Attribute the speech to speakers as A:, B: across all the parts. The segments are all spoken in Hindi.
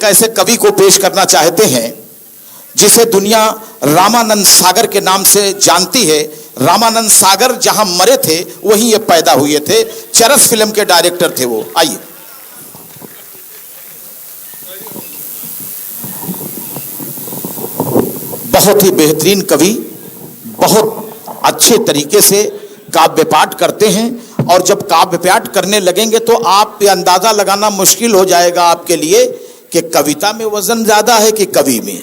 A: एक ऐसे कवि को पेश करना चाहते हैं जिसे दुनिया रामानंद सागर के नाम से जानती है। रामानंद सागर जहां मरे थे वहीं ये पैदा हुए थे। चरस फिल्म के डायरेक्टर थे वो। आइए। बहुत ही बेहतरीन कवि, बहुत अच्छे तरीके से काव्य पाठ करते हैं, और जब काव्य पाठ करने लगेंगे तो आप ये अंदाजा लगाना मुश्किल हो जाएगा आपके लिए कि कविता में वजन ज्यादा है कि कवि में।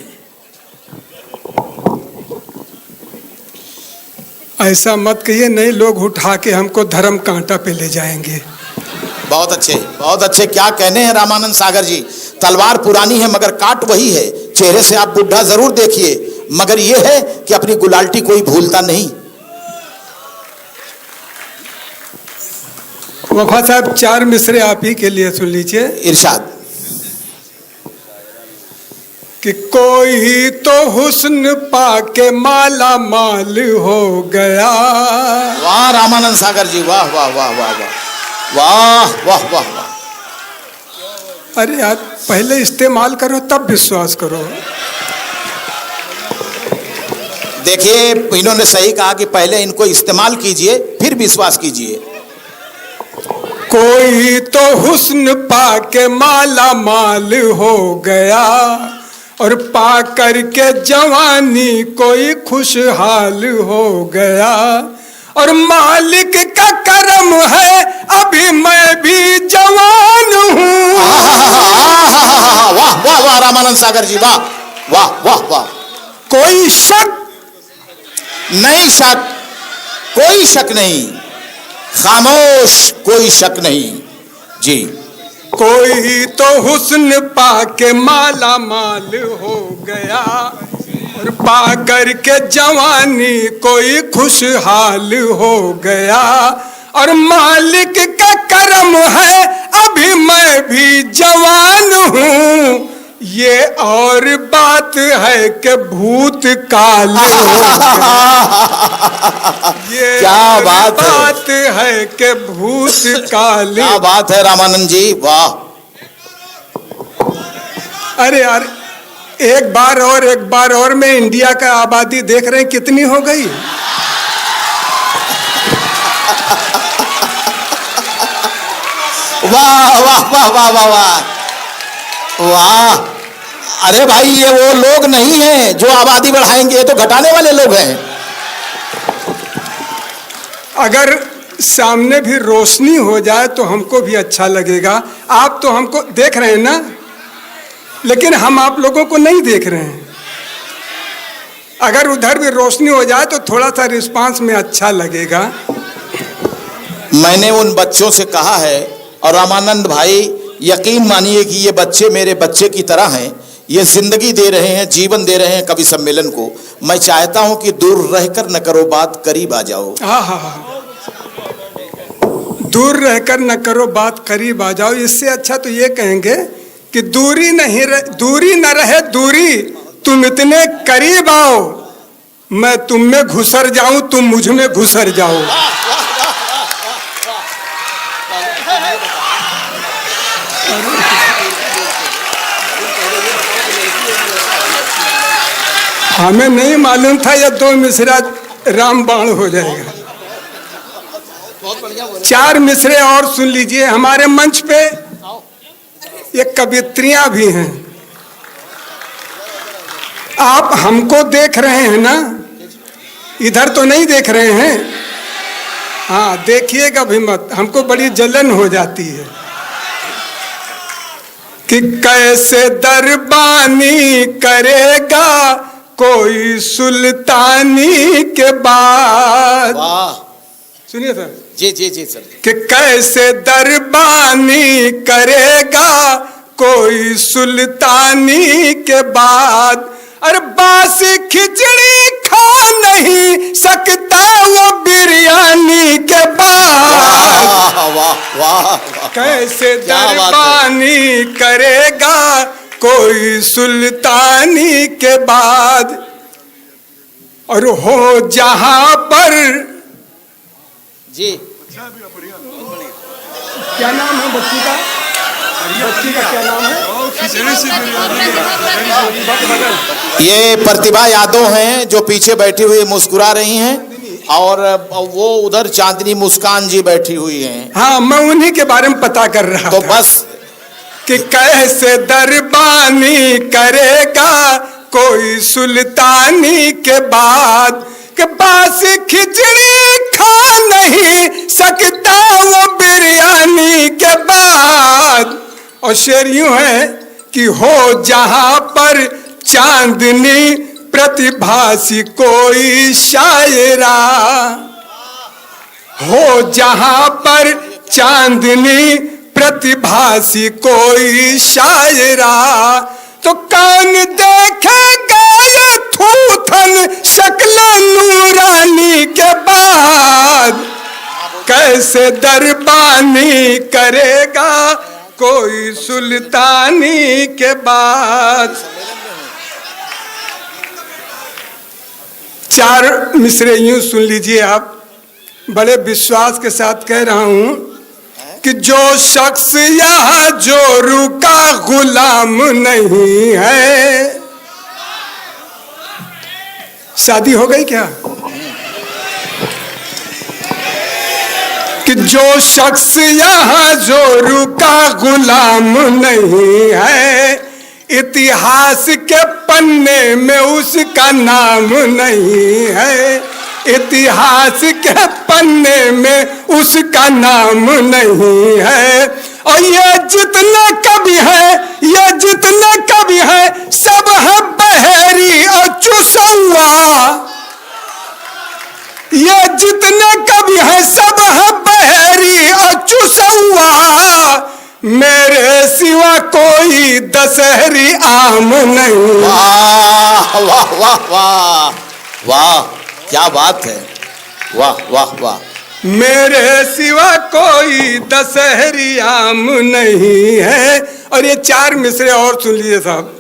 B: ऐसा मत कहिए, नहीं लोग उठा के हमको धर्म कांटा पे ले जाएंगे।
A: बहुत अच्छे, बहुत अच्छे। क्या कहने हैं रामानंद सागर जी। तलवार पुरानी है मगर काट वही है। चेहरे से आप बुढ़ा जरूर देखिए, मगर यह है कि अपनी गुलाल्टी कोई भूलता नहीं।
B: वफा साहब, 4 मिसरे आप ही के लिए सुन लीजिए।
A: इरशाद।
B: कि कोई तो हुस्न पाके माला माल हो गया।
A: वाह रामानंद सागर जी, वाह वाह वाह वाह वाह वाह वाह वाह वाह।
B: अरे यार, पहले इस्तेमाल करो तब विश्वास करो।
A: देखिए, इन्होंने सही कहा कि पहले इनको इस्तेमाल कीजिए फिर विश्वास कीजिए।
B: कोई तो हुस्न पाके माला माल हो गया, और पा करके जवानी कोई खुशहाल हो गया, और मालिक का करम है अभी मैं भी जवान हूँ।
A: वाह वाह वाह रामानंद सागर जी, वाह वाह वाह वाह।
B: कोई शक
A: नहीं, शक कोई शक नहीं, खामोश कोई शक नहीं जी।
B: कोई तो हुस्न पाके माला माल हो गया, और पा करके जवानी कोई खुशहाल हो गया, और मालिक का करम है अभी मैं भी जवान हूँ। ये और बात है कि भूत काल हो ये
A: क्या बात
B: है कि भूत काल।
A: क्या बात है रामानंद जी, वाह।
B: अरे यार, एक बार और में इंडिया का आबादी देख रहे हैं कितनी हो गई।
A: वाह वाह वाह वाह वाह वाह वाह। अरे भाई, ये वो लोग नहीं हैं जो आबादी बढ़ाएंगे, ये तो घटाने वाले लोग हैं।
B: अगर सामने भी रोशनी हो जाए तो हमको भी अच्छा लगेगा। आप तो हमको देख रहे हैं ना, लेकिन हम आप लोगों को नहीं देख रहे हैं। अगर उधर भी रोशनी हो जाए तो थोड़ा सा रिस्पांस में अच्छा लगेगा।
A: मैंने उन बच्चों से कहा है, और रामानंद भाई यकीन मानिए कि ये बच्चे मेरे बच्चे की तरह हैं। ये जिंदगी दे रहे हैं, जीवन दे रहे हैं कवि सम्मेलन को। मैं चाहता हूं कि दूर रहकर न करो बात, करीब आ जाओ।
B: दूर रहकर न करो बात, करीब आ जाओ। इससे अच्छा तो ये कहेंगे कि दूरी न रहे दूरी, तुम इतने करीब आओ, मैं तुम में घुसर जाऊं, तुम मुझ में घुसर जाओ। हमें नहीं मालूम था ये 2 मिसरा रामबाण हो जाएगा। 4 मिसरे और सुन लीजिए। हमारे मंच पे ये कवित्रियां भी हैं। आप हमको देख रहे हैं ना, इधर तो नहीं देख रहे हैं। हाँ, देखिएगा भी मत, हमको बड़ी जलन हो जाती है कि कैसे दरबानी करेगा कोई सुल्तानी के बाद।
A: वाह,
B: सुनिए सर।
A: जी जी जी सर।
B: कि कैसे दरबानी करेगा कोई सुल्तानी के बाद, अरे बासी खिचड़ी खा नहीं सकता वो बिरयानी के बाद।
A: वाह वाह वाह।
B: कैसे दरबानी करेगा कोई सुल्तानी के बाद, और हो जहां पर
A: जी।
B: क्या नाम है बच्ची का? बच्ची का क्या नाम है?
A: ये प्रतिभा यादव हैं जो पीछे बैठी हुई मुस्कुरा रही हैं, और वो उधर चांदनी मुस्कान जी बैठी हुई हैं।
B: हाँ, मैं उन्हीं के बारे में पता कर रहा
A: तो
B: था
A: बस
B: कि कैसे दरबानी करेगा कोई सुल्तानी के बाद, कि बास खिचड़ी खा नहीं सकता वो बिरयानी के बाद। और शेर यूं है कि हो जहां पर चांदनी प्रतिभासी कोई शायरा, हो जहां पर चांदनी प्रतिभासी कोई शायरा, तो कान देखेगा ये थूथन शक्ल नूरानी के बाद, कैसे दरबानी करेगा कोई सुल्तानी के बाद। चार मिसरे यूं सुन लीजिए आप, बड़े विश्वास के साथ कह रहा हूं कि जो शख्स यहाँ जोरू का गुलाम नहीं है। शादी हो गई क्या? कि जो शख्स यहाँ जोरू का गुलाम नहीं है, इतिहास के पन्ने में उसका नाम नहीं है, इतिहास के पन्ने में उसका नाम नहीं है। और ये जितने कवि हैं, ये जितने कवि हैं, सब है बहेरी और चुसौआ। ये जितने कवि हैं सब है बहेरी और चुसौआ, मेरे सिवा कोई दशहरी आम नहीं।
A: वाह वाह वाह वाह वाह, क्या बात है, वाह वाह वाह।
B: मेरे सिवा कोई दशहरी आम नहीं है। और ये चार मिसरे और सुन लीजिए साहब।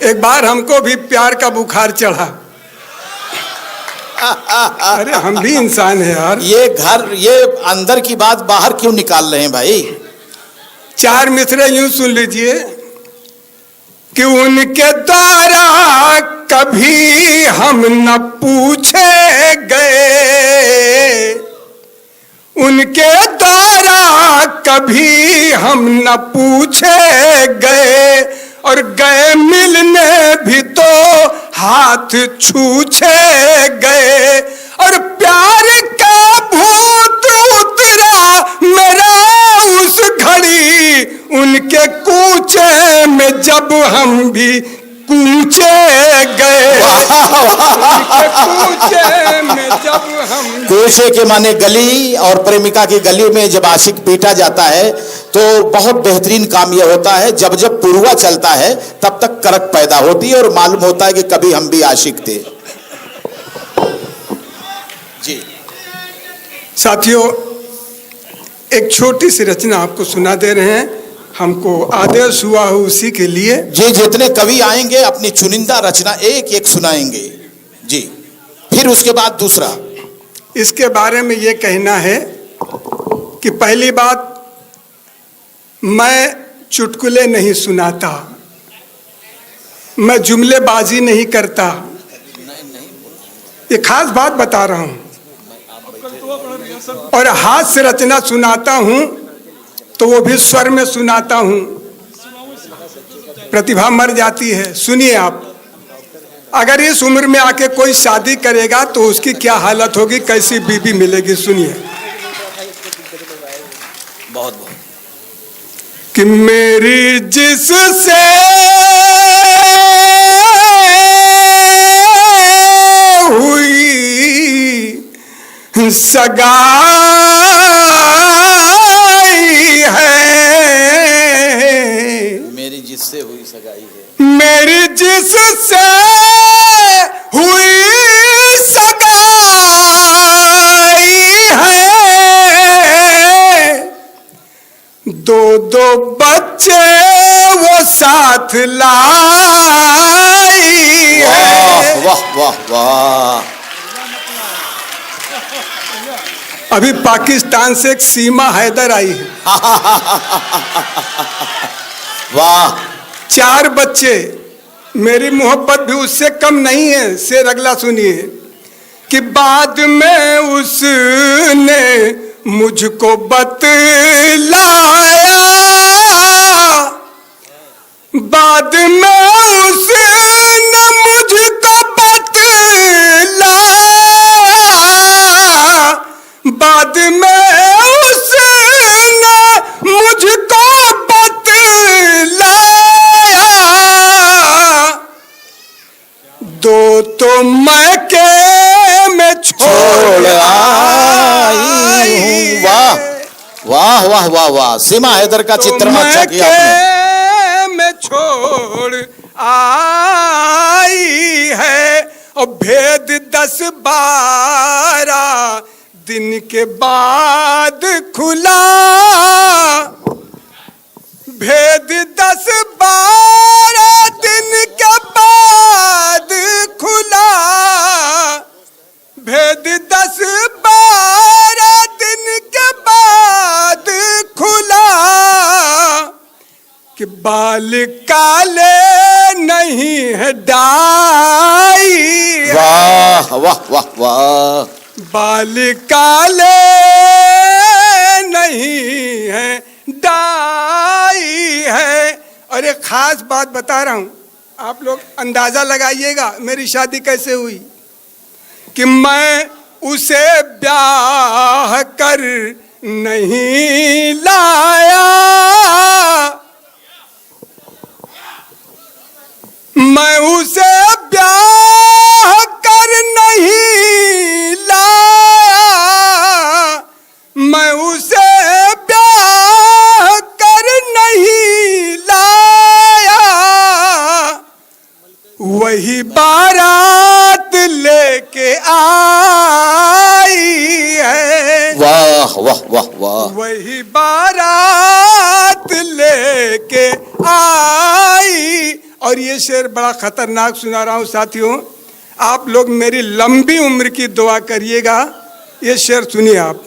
B: एक बार हमको भी प्यार का बुखार चढ़ा। अरे हम भी इंसान है यार।
A: ये घर, ये अंदर की बात बाहर क्यों निकाल रहे हैं भाई?
B: चार मिसरे यूं सुन लीजिए कि उनके द्वारा कभी हम न पूछे गए, उनके द्वारा कभी हम न पूछे गए, और गए मिलने भी तो हाथ छूछे गए। और प्यार का भूत उतरा मेरा उस घड़ी, उनके कूचे में जब हम भी कूचे गए। कूचे में जब हम,
A: कूचे के माने गली, और प्रेमिका की गली में जब आशिक पीटा जाता है तो बहुत बेहतरीन काम यह होता है, जब जब पुरवा चलता है तब तक करक पैदा होती है और मालूम होता है कि कभी हम भी आशिक थे। जी
B: साथियों, एक छोटी सी रचना आपको सुना दे रहे हैं। हमको आदेश हुआ हो उसी के लिए।
A: जी, जितने कवि आएंगे अपनी चुनिंदा रचना एक एक सुनाएंगे जी, फिर उसके बाद दूसरा।
B: इसके बारे में ये कहना है कि पहली बात, मैं चुटकुले नहीं सुनाता, मैं जुमलेबाजी नहीं करता। ये खास बात बता रहा हूं। और हाथ से रचना सुनाता हूं तो वो भी स्वर में सुनाता हूं, प्रतिभा मर जाती है। सुनिए आप, अगर इस उम्र में आके कोई शादी करेगा तो उसकी क्या हालत होगी, कैसी बीवी मिलेगी, सुनिए।
A: बहुत बहुत।
B: कि मेरी जिससे हुई सगाई है,
A: मेरी जिससे हुई सगाई है,
B: मेरी जिससे हुई सगाई है, दो दो बच्चे वो साथ लाई है।
A: वाह वाह वाह।
B: अभी पाकिस्तान से एक सीमा हैदर आई है,
A: वाह
B: 4 बच्चे, मेरी मोहब्बत भी उससे कम नहीं है। शेर अगला सुनिए कि बाद में उसने मुझको बतलाया, बाद में उसने मुझको बतलाया, बाद में उसने मुझको बतलाया, दो तो मैके में छोड़
A: आई हूँ। वाह वाह वाह वाह वाह, सीमा हैदर का चित्रण अच्छा किया आपने।
B: में छोड़ आई है और भेद 10-12 दिन के बाद खुला, भेद 10-12 दिन के बाद खुला, भेद 10-12 दिन के बाद खुला, कि बाल काले नहीं है डाई,
A: वाह वाह वाह वाह,
B: बाल काले नहीं है डाई है। और एक खास बात बता रहा हूं, आप लोग अंदाजा लगाइएगा मेरी शादी कैसे हुई। कि मैं उसे ब्याह कर नहीं लाया, मैं उसे ब्याह कर नहीं लाया, मैं उसे ब्याह कर नहीं लाया, वही बारात लेके आई है,
A: वाह वाह वाह वाह,
B: वही बारात लेके आई। और ये शेर बड़ा खतरनाक सुना रहा हूं साथियों, आप लोग मेरी लंबी उम्र की दुआ करिएगा। ये शेर सुनिए आप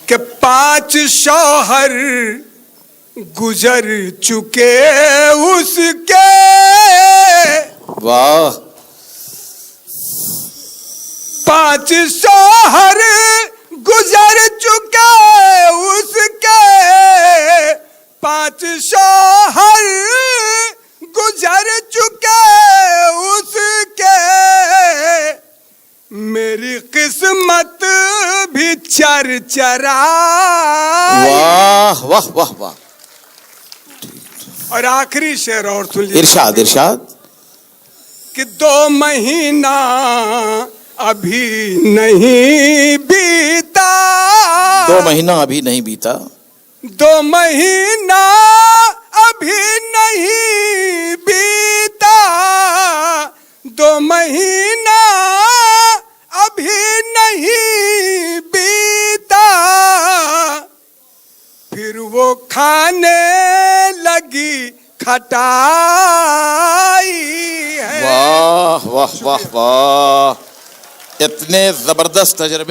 B: कि 5 शौहर गुजर चुके उसके,
A: वाह
B: 5 शौहर गुजर चुके उसके, 5 शौहर गुजर चुके उसके, मेरी किस्मत भी चरचराई।
A: वाह वाह वाह वाह।
B: और आखिरी शेर और सुन लीजिए,
A: इरशाद इरशाद,
B: कि 2 महीना अभी नहीं बीता,
A: 2 महीना अभी नहीं बीता,
B: 2 महीना अभी नहीं बीता, 2 महीना अभी नहीं बीता, फिर वो खाने लगी खटाई है।
A: वाह वाह वाह वाह, इतने जबरदस्त तजर्बे